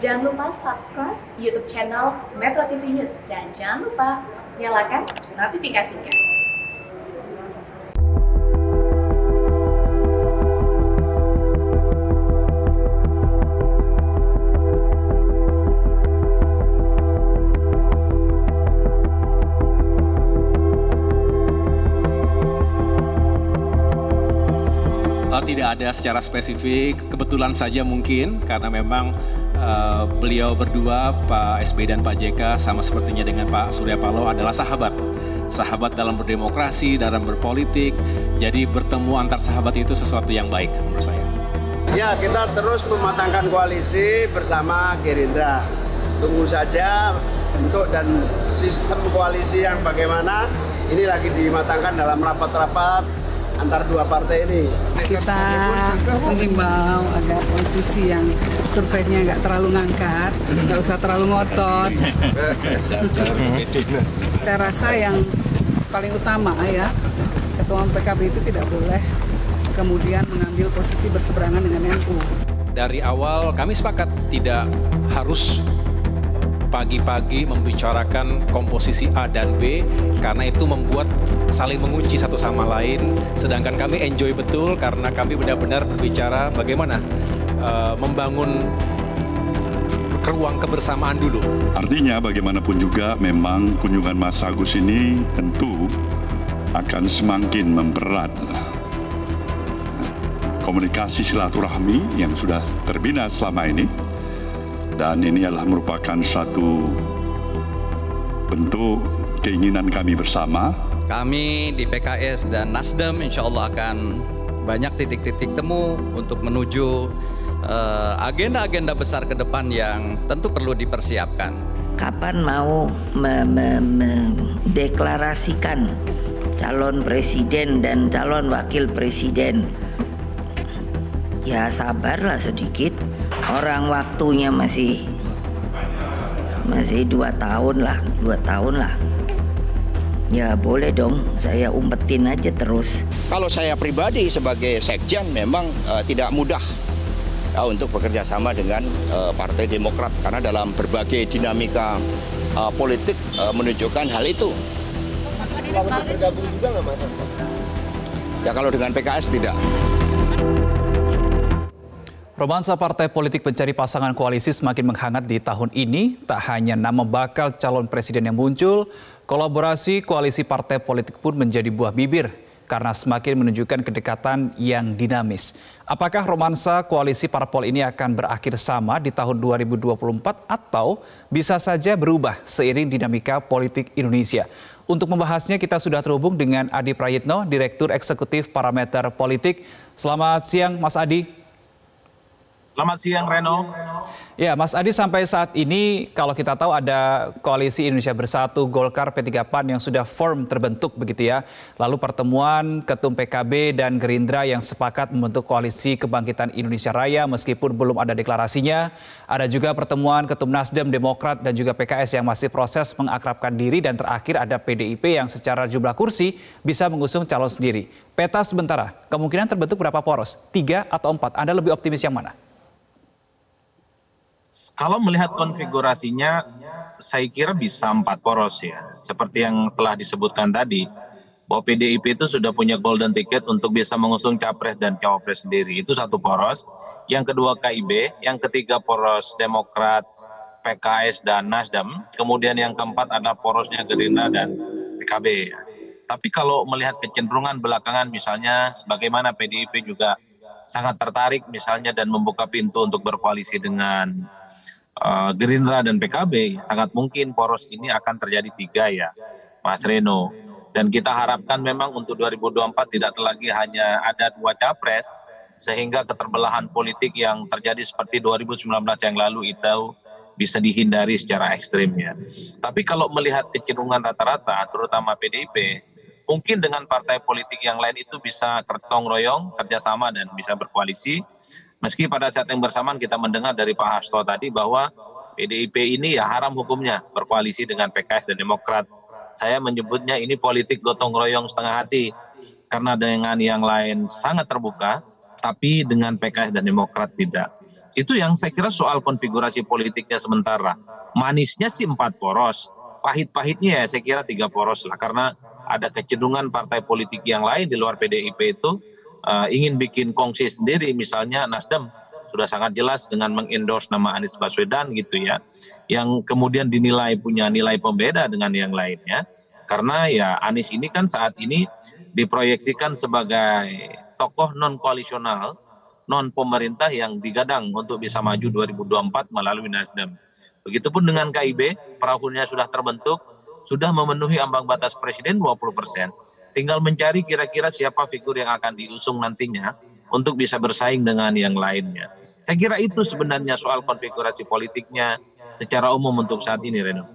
Jangan lupa subscribe YouTube channel Metro TV News dan jangan lupa nyalakan notifikasinya. Tidak ada secara spesifik, kebetulan saja mungkin karena memang beliau berdua, Pak SBY dan Pak JK, sama sepertinya dengan Pak Surya Paloh adalah sahabat. Sahabat dalam berdemokrasi, dalam berpolitik, jadi bertemu antar sahabat itu sesuatu yang baik menurut saya. Ya, kita terus mematangkan koalisi bersama Gerindra. Tunggu saja bentuk dan sistem koalisi yang bagaimana, ini lagi dimatangkan dalam rapat-rapat antar dua partai ini. Kita mengimbau agar politisi yang surveinya nggak terlalu ngangkat, nggak usah terlalu ngotot. Saya rasa yang paling utama ya, Ketua PKB itu tidak boleh kemudian mengambil posisi berseberangan dengan NU. Dari awal kami sepakat tidak harus pagi-pagi membicarakan komposisi A dan B karena itu membuat saling mengunci satu sama lain, sedangkan kami enjoy betul karena kami benar-benar berbicara bagaimana membangun ruang kebersamaan dulu. Artinya bagaimanapun juga memang kunjungan Mas Agus ini tentu akan semakin mempererat komunikasi silaturahmi yang sudah terbina selama ini. Dan ini adalah merupakan satu bentuk keinginan kami bersama. Kami di PKS dan Nasdem insya Allah akan banyak titik-titik temu untuk menuju agenda-agenda besar ke depan yang tentu perlu dipersiapkan. Kapan mau mendeklarasikan calon presiden dan calon wakil presiden? Ya sabarlah sedikit. Orang waktunya masih 2 tahun lah. Ya boleh dong, saya umpetin aja terus. Kalau saya pribadi sebagai sekjen memang tidak mudah untuk bekerja sama dengan Partai Demokrat karena dalam berbagai dinamika politik menunjukkan hal itu. Untuk bergabung juga nggak Mas Hasto? Ya kalau dengan PKS tidak. Romansa partai politik pencari pasangan koalisi semakin menghangat di tahun ini. Tak hanya nama bakal calon presiden yang muncul, kolaborasi koalisi partai politik pun menjadi buah bibir karena semakin menunjukkan kedekatan yang dinamis. Apakah romansa koalisi parpol ini akan berakhir sama di tahun 2024 atau bisa saja berubah seiring dinamika politik Indonesia? Untuk membahasnya kita sudah terhubung dengan Adi Prayitno, Direktur Eksekutif Parameter Politik. Selamat siang Mas Adi. Selamat siang Reno. Ya Mas Adi, sampai saat ini kalau kita tahu ada koalisi Indonesia Bersatu, Golkar, P3 PAN yang sudah firm terbentuk begitu ya. Lalu pertemuan Ketum PKB dan Gerindra yang sepakat membentuk koalisi Kebangkitan Indonesia Raya meskipun belum ada deklarasinya. Ada juga pertemuan Ketum Nasdem, Demokrat dan juga PKS yang masih proses mengakrabkan diri, dan terakhir ada PDIP yang secara jumlah kursi bisa mengusung calon sendiri. Peta sementara, kemungkinan terbentuk berapa poros? 3 atau 4? Anda lebih optimis yang mana? Kalau melihat konfigurasinya, saya kira bisa 4 poros ya. Seperti yang telah disebutkan tadi, bahwa PDIP itu sudah punya golden ticket untuk bisa mengusung capres dan cawapres sendiri. Itu satu poros. Yang kedua KIB, yang ketiga poros Demokrat, PKS dan Nasdem. Kemudian yang keempat ada porosnya Gerindra dan PKB. Tapi kalau melihat kecenderungan belakangan misalnya bagaimana PDIP juga sangat tertarik misalnya dan membuka pintu untuk berkoalisi dengan Gerindra dan PKB, sangat mungkin poros ini akan terjadi 3 ya Mas Reno. Dan kita harapkan memang untuk 2024 tidak lagi hanya ada 2 capres, sehingga keterbelahan politik yang terjadi seperti 2019 yang lalu itu bisa dihindari secara ekstrimnya. Tapi kalau melihat kecenderungan rata-rata, terutama PDIP, mungkin dengan partai politik yang lain itu bisa gotong royong, kerjasama dan bisa berkoalisi. Meski pada saat yang bersamaan kita mendengar dari Pak Hasto tadi bahwa PDIP ini ya haram hukumnya berkoalisi dengan PKS dan Demokrat. Saya menyebutnya ini politik gotong royong setengah hati. Karena dengan yang lain sangat terbuka, tapi dengan PKS dan Demokrat tidak. Itu yang saya kira soal konfigurasi politiknya sementara. Manisnya sih 4 poros, pahit-pahitnya ya saya kira 3 poros lah, karena ada kecenderungan partai politik yang lain di luar PDIP itu ingin bikin kongsi sendiri. Misalnya Nasdem sudah sangat jelas dengan mengendorse nama Anies Baswedan gitu ya, yang kemudian dinilai punya nilai pembeda dengan yang lainnya, karena ya Anies ini kan saat ini diproyeksikan sebagai tokoh non-koalisional, non-pemerintah yang digadang untuk bisa maju 2024 melalui Nasdem. Begitupun dengan KIB, perahunya sudah terbentuk, sudah memenuhi ambang batas presiden 20%. Tinggal mencari kira-kira siapa figur yang akan diusung nantinya untuk bisa bersaing dengan yang lainnya. Saya kira itu sebenarnya soal konfigurasi politiknya secara umum untuk saat ini, Reno.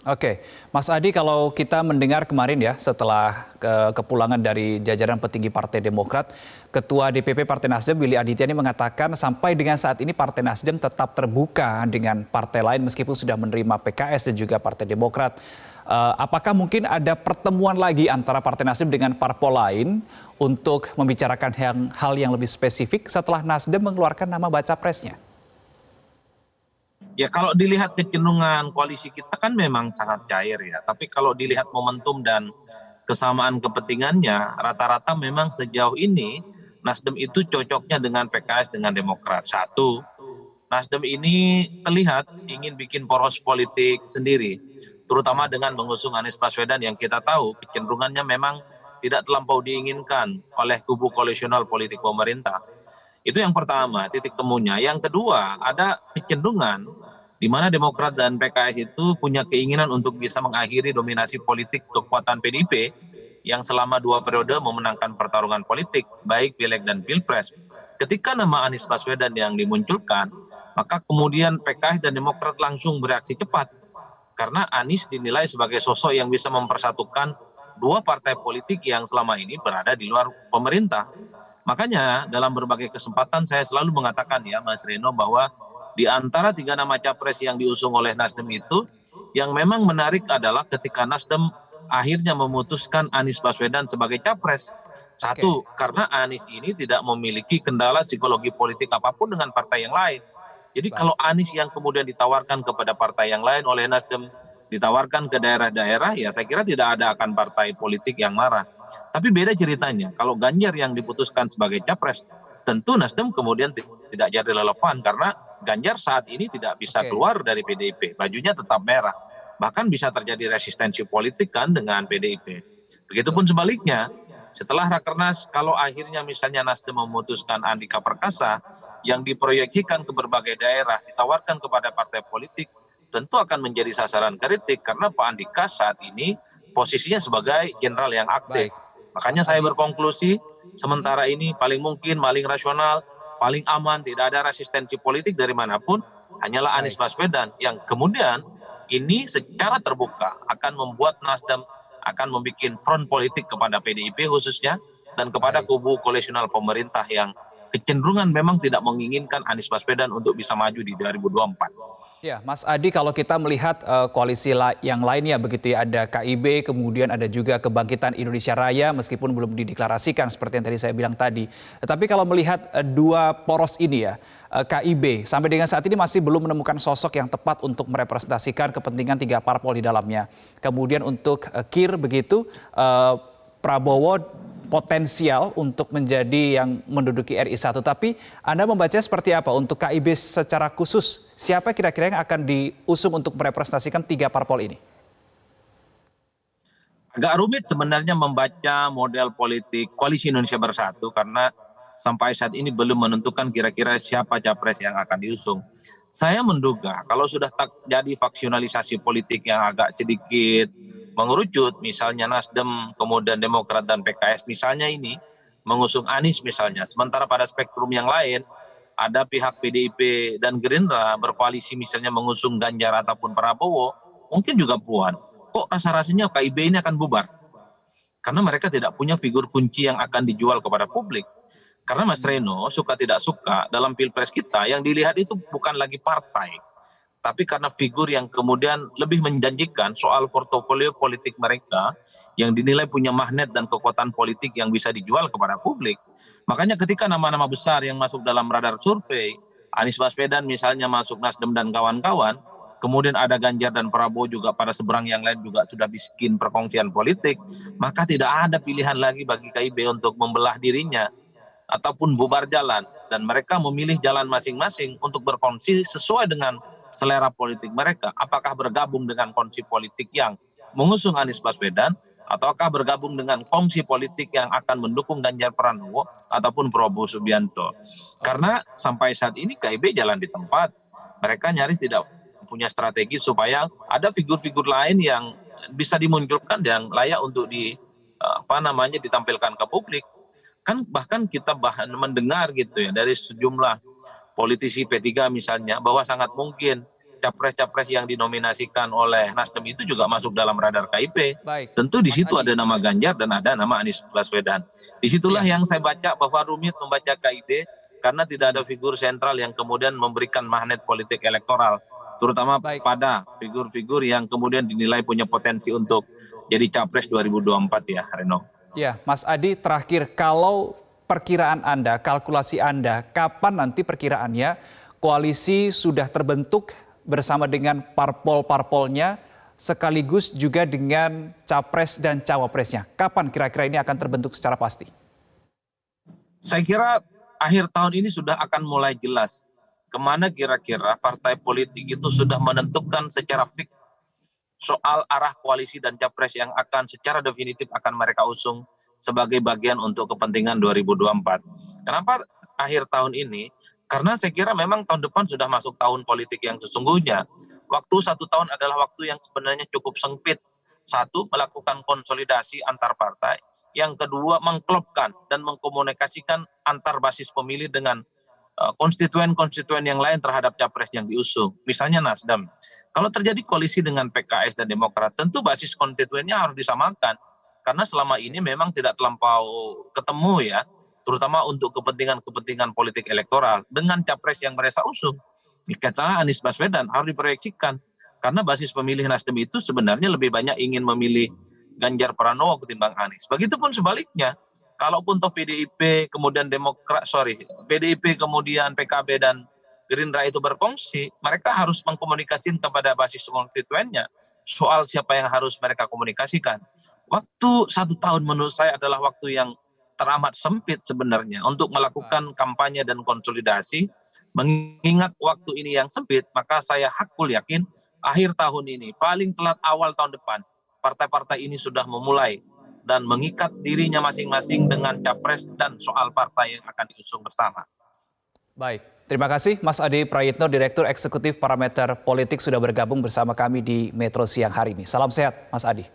Oke, Mas Adi, kalau kita mendengar kemarin ya setelah kepulangan dari jajaran petinggi Partai Demokrat, Ketua DPP Partai Nasdem Willy Aditya ini mengatakan sampai dengan saat ini Partai Nasdem tetap terbuka dengan partai lain meskipun sudah menerima PKS dan juga Partai Demokrat. Apakah mungkin ada pertemuan lagi antara Partai Nasdem dengan parpol lain untuk membicarakan hal yang lebih spesifik setelah Nasdem mengeluarkan nama baca presnya? Ya kalau dilihat kecenderungan koalisi kita kan memang sangat cair ya. Tapi kalau dilihat momentum dan kesamaan kepentingannya, rata-rata memang sejauh ini Nasdem itu cocoknya dengan PKS dengan Demokrat. Satu, Nasdem ini terlihat ingin bikin poros politik sendiri, terutama dengan mengusung Anies Baswedan yang kita tahu kecenderungannya memang tidak terlampau diinginkan oleh kubu koalisional politik pemerintah. Itu yang pertama, titik temunya. Yang kedua, ada kecenderungan di mana Demokrat dan PKS itu punya keinginan untuk bisa mengakhiri dominasi politik kekuatan PDIP yang selama 2 periode memenangkan pertarungan politik, baik Pileg dan Pilpres. Ketika nama Anies Baswedan yang dimunculkan, maka kemudian PKS dan Demokrat langsung bereaksi cepat. Karena Anies dinilai sebagai sosok yang bisa mempersatukan 2 partai politik yang selama ini berada di luar pemerintah. Makanya dalam berbagai kesempatan saya selalu mengatakan ya Mas Reno bahwa di antara 3 nama capres yang diusung oleh Nasdem itu yang memang menarik adalah ketika Nasdem akhirnya memutuskan Anies Baswedan sebagai capres. Satu, karena Anies ini tidak memiliki kendala psikologi politik apapun dengan partai yang lain. Jadi kalau Anies yang kemudian ditawarkan kepada partai yang lain oleh Nasdem, ditawarkan ke daerah-daerah, ya saya kira tidak ada akan partai politik yang marah. Tapi beda ceritanya, kalau Ganjar yang diputuskan sebagai capres, tentu Nasdem kemudian tidak jadi relevan karena Ganjar saat ini tidak bisa keluar dari PDIP, bajunya tetap merah. Bahkan bisa terjadi resistensi politik kan dengan PDIP. Begitupun sebaliknya, setelah Rakernas, kalau akhirnya misalnya Nasdem memutuskan Andika Perkasa yang diproyeksikan ke berbagai daerah, ditawarkan kepada partai politik, tentu akan menjadi sasaran kritik karena Pak Andika saat ini posisinya sebagai jenderal yang aktif. Makanya saya berkonklusi sementara ini paling mungkin, paling rasional, paling aman, tidak ada resistensi politik dari manapun, hanyalah Anies Baswedan yang kemudian ini secara terbuka akan membuat Nasdem akan membuat front politik kepada PDIP khususnya dan kepada kubu koalisional pemerintah yang kecenderungan memang tidak menginginkan Anies Baswedan untuk bisa maju di 2024. Ya, Mas Adi, kalau kita melihat koalisi yang lainnya begitu ya, ada KIB, kemudian ada juga Kebangkitan Indonesia Raya meskipun belum dideklarasikan seperti yang tadi saya bilang tadi. Tetapi kalau melihat 2 poros ini ya, KIB sampai dengan saat ini masih belum menemukan sosok yang tepat untuk merepresentasikan kepentingan 3 parpol di dalamnya. Kemudian untuk KIR begitu, Prabowo potensial untuk menjadi yang menduduki RI 1. Tapi Anda membaca seperti apa untuk KIB secara khusus? Siapa kira-kira yang akan diusung untuk merepresentasikan 3 parpol ini? Agak rumit sebenarnya membaca model politik Koalisi Indonesia Bersatu karena sampai saat ini belum menentukan kira-kira siapa capres yang akan diusung. Saya menduga kalau sudah terjadi faksionalisasi politik yang agak sedikit mengerucut, misalnya Nasdem, kemudian Demokrat dan PKS misalnya ini mengusung Anies misalnya, sementara pada spektrum yang lain ada pihak PDIP dan Gerindra berkoalisi misalnya mengusung Ganjar ataupun Prabowo, mungkin juga Puan. Kok rasa-rasanya KIB ini akan bubar? Karena mereka tidak punya figur kunci yang akan dijual kepada publik. Karena Mas Reno, suka tidak suka, dalam Pilpres kita yang dilihat itu bukan lagi partai, tapi karena figur yang kemudian lebih menjanjikan soal portofolio politik mereka yang dinilai punya magnet dan kekuatan politik yang bisa dijual kepada publik. Makanya ketika nama-nama besar yang masuk dalam radar survei Anies Baswedan misalnya masuk Nasdem dan kawan-kawan, kemudian ada Ganjar dan Prabowo juga pada seberang yang lain juga sudah bikin perkongsian politik, maka tidak ada pilihan lagi bagi KIB untuk membelah dirinya ataupun bubar jalan, dan mereka memilih jalan masing-masing untuk berkongsi sesuai dengan selera politik mereka. Apakah bergabung dengan kongsi politik yang mengusung Anies Baswedan, ataukah bergabung dengan kongsi politik yang akan mendukung Ganjar Pranowo ataupun Prabowo Subianto. Karena sampai saat ini KIB jalan di tempat, mereka nyaris tidak punya strategi supaya ada figur-figur lain yang bisa dimunculkan yang layak untuk ditampilkan ke publik. Kan bahkan kita mendengar gitu ya dari sejumlah politisi P3 misalnya, bahwa sangat mungkin capres-capres yang dinominasikan oleh Nasdem itu juga masuk dalam radar KIP. Baik. Tentu di situ ada nama Ganjar dan ada nama Anies Baswedan. Disitulah yang saya baca bahwa rumit membaca KIP karena tidak ada figur sentral yang kemudian memberikan magnet politik elektoral, terutama pada figur-figur yang kemudian dinilai punya potensi untuk jadi capres 2024 ya, Reno. Ya, Mas Adi, terakhir, kalau perkiraan Anda, kalkulasi Anda, kapan nanti perkiraannya koalisi sudah terbentuk bersama dengan parpol-parpolnya, sekaligus juga dengan capres dan cawapresnya? Kapan kira-kira ini akan terbentuk secara pasti? Saya kira akhir tahun ini sudah akan mulai jelas kemana kira-kira partai politik itu sudah menentukan secara fix soal arah koalisi dan capres yang akan secara definitif akan mereka usung sebagai bagian untuk kepentingan 2024. Kenapa akhir tahun ini? Karena saya kira memang tahun depan sudah masuk tahun politik yang sesungguhnya. Waktu 1 tahun adalah waktu yang sebenarnya cukup sempit. Satu, melakukan konsolidasi antar partai. Yang kedua, mengklopkan dan mengkomunikasikan antar basis pemilih dengan konstituen-konstituen yang lain terhadap capres yang diusung. Misalnya Nasdem. Kalau terjadi koalisi dengan PKS dan Demokrat, tentu basis konstituennya harus disamakan. Karena selama ini memang tidak terlampau ketemu ya, terutama untuk kepentingan-kepentingan politik elektoral dengan capres yang mereka usung. Kata Anies Baswedan harus diproyeksikan. Karena basis pemilih Nasdem itu sebenarnya lebih banyak ingin memilih Ganjar Pranowo ketimbang Anies. Begitupun sebaliknya. Kalaupun toh PDIP kemudian PDIP kemudian PKB dan Gerindra itu berkongsi, mereka harus mengkomunikasikan kepada basis konstituennya soal siapa yang harus mereka komunikasikan. Waktu 1 tahun menurut saya adalah waktu yang teramat sempit sebenarnya untuk melakukan kampanye dan konsolidasi. Mengingat waktu ini yang sempit, maka saya hakul yakin akhir tahun ini, paling telat awal tahun depan, partai-partai ini sudah memulai dan mengikat dirinya masing-masing dengan capres dan soal partai yang akan diusung bersama. Baik, terima kasih Mas Adi Prayitno, Direktur Eksekutif Parameter Politik sudah bergabung bersama kami di Metro Siang hari ini. Salam sehat Mas Adi.